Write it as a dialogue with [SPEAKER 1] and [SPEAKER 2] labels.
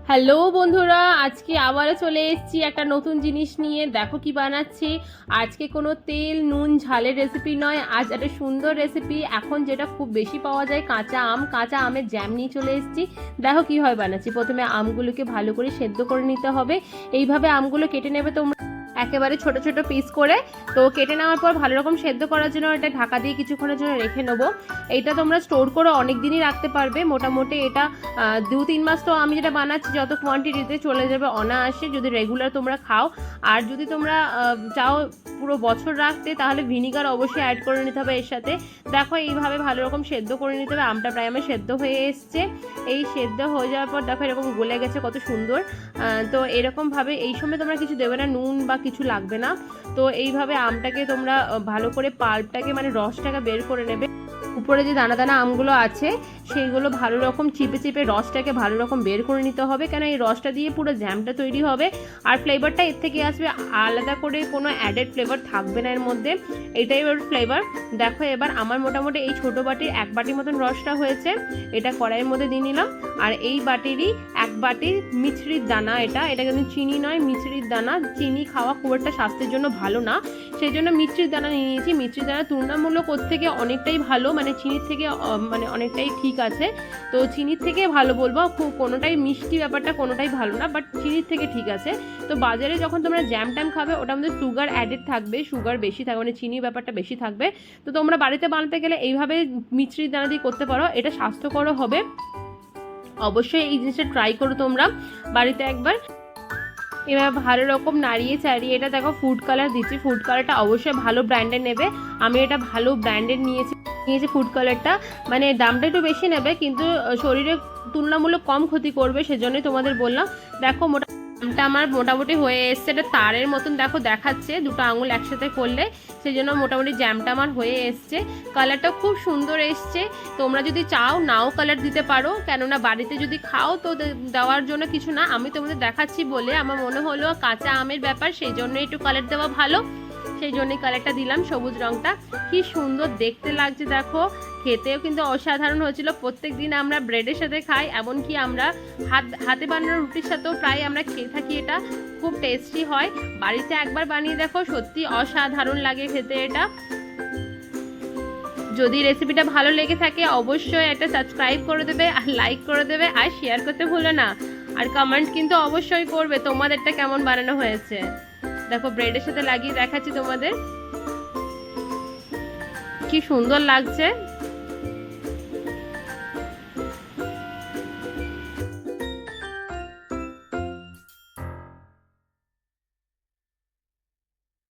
[SPEAKER 1] Hello বন্ধুরা, আজকে আবারও চলে এসেছি একটা নতুন জিনিস নিয়ে। দেখো কি বানাচ্ছি। আজকে কোনো তেল নুন ঝালের রেসিপি নয়, আজ একটা সুন্দর রেসিপি। এখন যেটা খুব বেশি পাওয়া যায়, কাঁচা আমের জ্যাম নিয়ে চলে এসেছি। দেখো কীভাবে বানাচ্ছি। প্রথমে আমগুলোকে ভালো করে সেদ্ধ করে নিতে হবে। এইভাবে আমগুলো কেটে নেবে তোমরা একেবারে ছোট ছোট পিস করে। তো কেটে নেওয়ার পর ভালো রকম সেদ্ধ করার জন্য এটা ঢাকা দিয়ে কিছুক্ষণের জন্য রেখে নেবো। এইটা তোমরা স্টোর করে অনেক দিনই রাখতে পারবে। মোটামুটি এটা 2-3 মাস তো আমি যেটা বানাচ্ছি যত কোয়ান্টিটিতে চলে যাবে অনায়াসে, যদি রেগুলার তোমরা খাও। আর যদি তোমরা চাও পুরো বছর রাখতে, তাহলে ভিনিগার অবশ্যই অ্যাড করে নিতে হবে এর সাথে। দেখো এইভাবে ভালো রকম সেদ্ধ করে নিতে হবে। আমটা প্রায় আমার সেদ্ধ হয়ে এসছে। এই সেদ্ধ হয়ে যাওয়ার পর দেখো এরকম গলে গেছে কত সুন্দর। তো এরকমভাবে এই সময় তোমরা কিছু দেবে না, নুন বা কিছু লাগবে না। তো এইভাবে আমটাকে তোমরা ভালো করে পাল্পটাকে মানে রসটাকে বের করে নেবে। উপরে যে দানা দানা আমগুলো আছে সেইগুলো ভালো রকম চিপে চিপে রসটাকে ভালো রকম বের করে নিতে হবে, কেন এই রসটা দিয়ে পুরো জ্যামটা তৈরি হবে। আর ফ্লেভারটা এর থেকে আসবে, আলাদা করে কোনো অ্যাডেড ফ্লেভার থাকবে না এর মধ্যে, এটাই ওর ফ্লেভার। দেখো এবার আমার মোটামুটি এই ছোটো বাটির 1 বাটি মতন রসটা হয়েছে, এটা কড়াইয়ের মধ্যে দিয়ে নিলাম। আর এই বাটিরই 1 বাটি মিছরির দানা, এটা কিন্তু চিনি নয়, মিছরির দানা। চিনি খাওয়া খুব একটা স্বাস্থ্যের জন্য ভালো না, সেই জন্য মিছরির দানা নিয়ে নিয়েছি। মিছরির দানা তুলনামূলক ওর থেকে অনেকটাই ভালো, মানে চিনির থেকে মানে অনেকটাই ঠিক আছে। তো চিনির থেকে ভালো বলবো, খুব কোনোটাই মিষ্টি ব্যাপারটা কোনোটাই ভালো না, বাট চিনির থেকে ঠিক আছে। তো বাজারে যখন তোমরা জ্যাম ট্যাম খাবে ওটার মধ্যে সুগার অ্যাডেড থাকবে, সুগার বেশি থাকবে, মানে চিনির ব্যাপারটা বেশি থাকবে। তো তোমরা বাড়িতে বানাতে গেলে এইভাবে মিছরির দানা দিয়ে করতে পারো, এটা স্বাস্থ্যকর হবে। অবশ্যই এই জিনিসটা ট্রাই করো তোমরা বাড়িতে একবার। এবার ভালো রকম নাড়িয়ে চাড়িয়ে, এটা দেখো ফুড কালার দিচ্ছি। ফুড কালারটা অবশ্যই ভালো ব্র্যান্ডের নেবে, আমি এটা ভালো ব্র্যান্ডের নিয়েছি ফুড কালারটা। মানে দামটা একটু বেশি নেবে, কিন্তু শরীরে তুলনামূলক কম ক্ষতি করবে, সেজন্যই তোমাদের বললাম। দেখো আমটা আমার মোটামুটি হয়ে এসছে, এটা তারের মতন দেখো দেখাচ্ছে, 2টো আঙুল একসাথে করলে, সেই জন্য মোটামুটি জ্যামটা আমার হয়ে এসছে। কালারটা খুব সুন্দর এসছে। তোমরা যদি চাও নাও কালার দিতে পারো, কেননা বাড়িতে যদি খাও তো দেওয়ার জন্য কিছু না, আমি তোমাদের দেখাচ্ছি বলে আমার মনে হলো কাঁচা আমের ব্যাপার, সেই জন্য একটু কালার দেওয়া ভালো, সেই জন্যই কালারটা দিলাম, সবুজ রঙটা। কি সুন্দর দেখতে লাগছে দেখো, খেতেও কিন্তু অসাধারণ হয়েছিল। প্রত্যেক দিন আমরা ব্রেডের সাথে খাই, এমনকি আমরা হাতে বানানো রুটির সাথেও প্রায় আমরা খেয়ে থাকি। এটা খুব টেস্টি হয়, বাড়িতে একবার বানিয়ে দেখো, সত্যি অসাধারণ লাগে খেতে এটা। যদি রেসিপিটা ভালো লেগে থাকে অবশ্যই একটা সাবস্ক্রাইব করে দেবে, আর লাইক করে দেবে, আর শেয়ার করতে ভুলো না। আর কমেন্ট কিন্তু অবশ্যই করবে তোমাদেরটা কেমন বানানো হয়েছে। দেখো ব্রেডের সাথে লাগিয়ে দেখাচ্ছি তোমাদের, কি সুন্দর লাগছে।